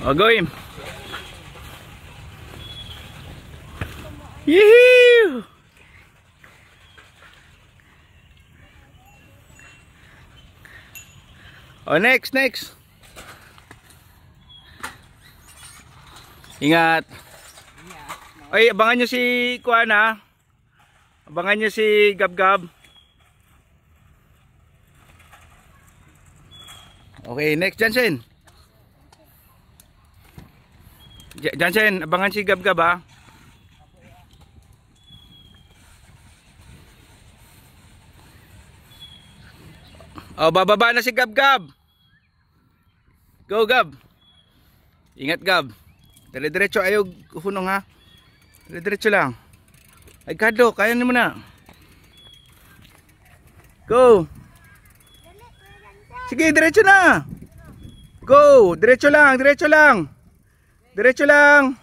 O, go him. Yee-hoo! O, next. Ingat. Ay, abangan nyo si Kuan ha. Abangan nyo si Gab-Gab. Okay, next Jansen. Jansen, abangan si Gab-Gab ha. O, bababa na si Gab-Gab. Go Gab. Ingat Gab. Dire-diretso, ayaw hunong ha. Dire-diretso lang. Ay Kado, kaya mo na. Go. Sige, diretso na. Go, diretso lang. Diretso lang.